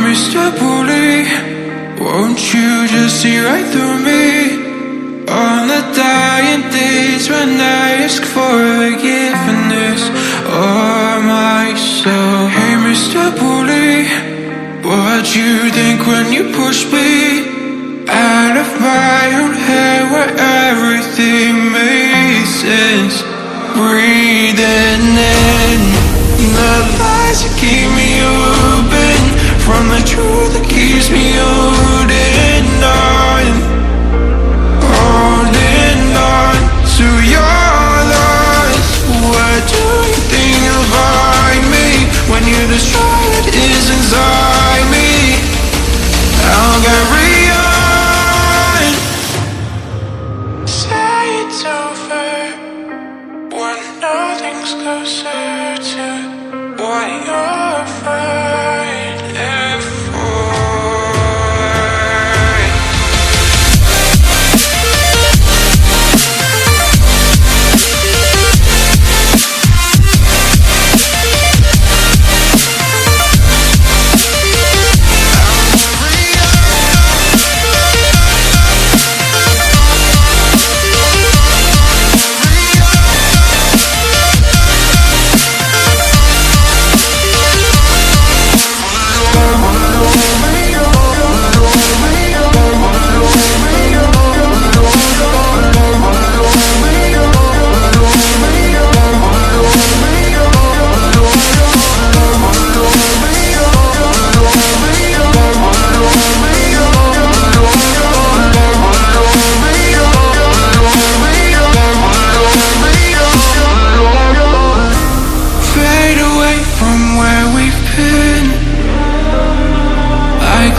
Mr. Bully, won't you just see right through me? On the dying days when I ask for forgiveness or myself. Hey Mr. Bully, what'd you think when you pushed me out of my own head where everything made sense? Breathing in the lies that keep me open from the truth that keeps me holding on, holding on to your loss. What do you think you'll find me when you destroy what is inside me? I'll carry on. Say it's over when nothing's closer to what you're fighting for.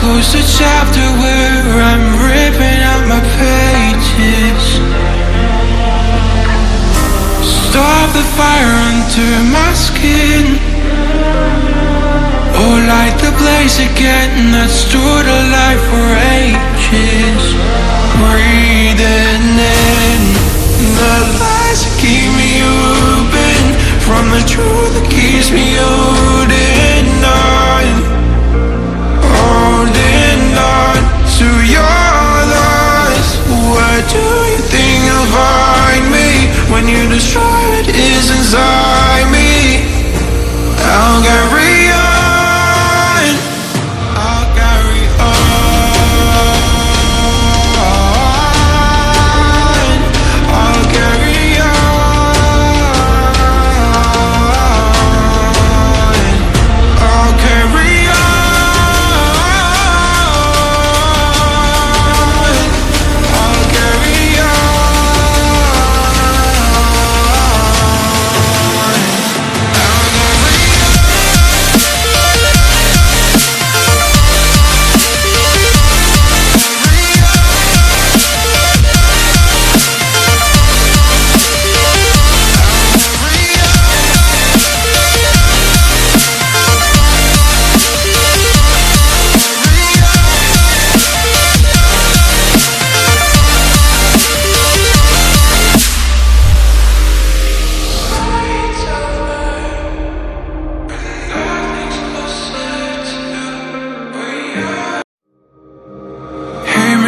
Close the chapter where I'm ripping out my pages. Stop the fire under my skin, or light the blaze again that stood alive for ages. Breathing in the lies that keep me open from the truth that keeps me holding on, holding on to your loss. What do you think you'll find me when you destroy what is inside me? I'll carry on, I'll carry on, I'll carry on, I'll carry on.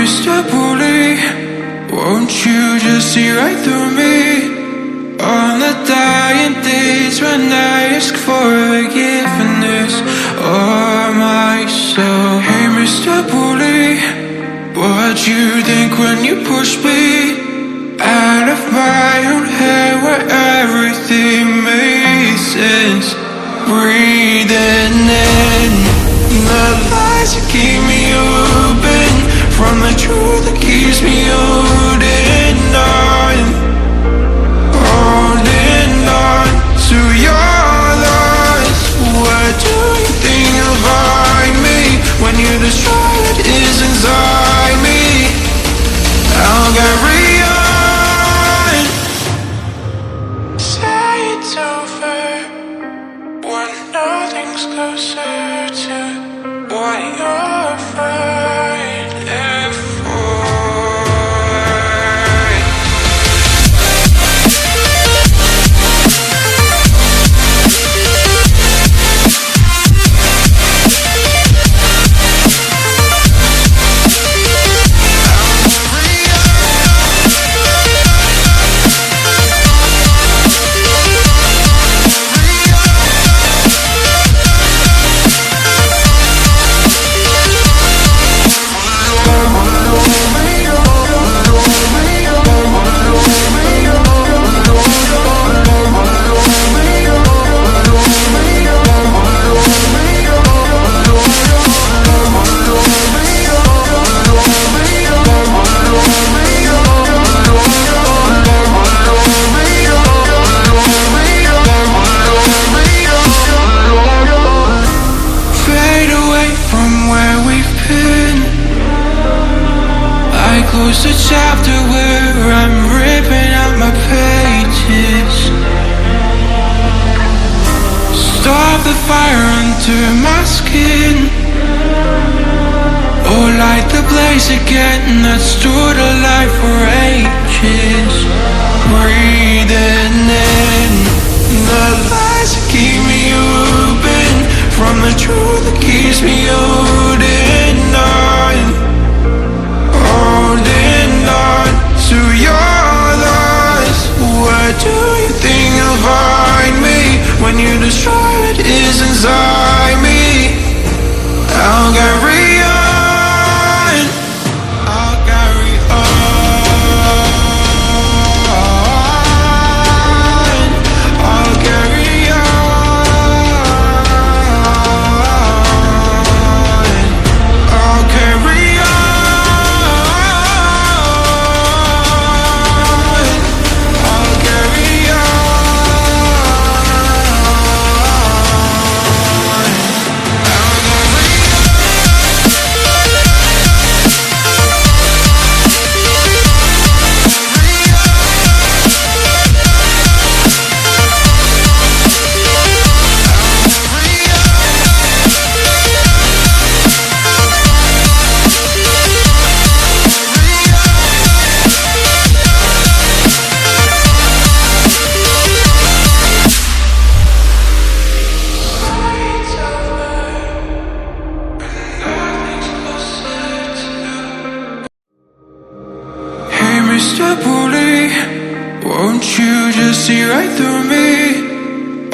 Mr. Bully, won't you just see right through me? On the dying days when I ask for forgiveness or myself. Hey Mr. Bully, what'd you think when you pushed me out of my own head where everything made sense? Breathing in the lies that keep me open from the truth that keeps me holding on, holding on to your loss. What do you think you'll find me when you destroy what is inside me? I'll carry on. Say it's over when nothing's closer to what you're fighting for. chapter where I'm ripping out my pages. Stop the fire under my skin, or light the blaze again that stood alive for ages. Breathing in the lies that keep me open, from the truth that keeps me holding on, holding on to your loss. Where do you think you'll find me when you destroy what is inside me? I'll carry on, I'll carry on, I'll carry on, I'll carry on, I'll carry Mr. Bully, won't you just see right through me?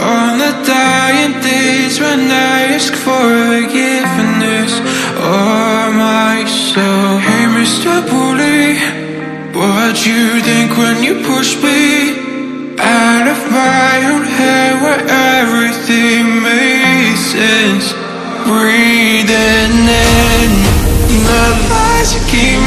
On the dying days when I ask for forgiveness or myself. Hey Mr. Bully, what'd you think when you pushed me out of my own head where everything made sense? Breathing in the lies that keep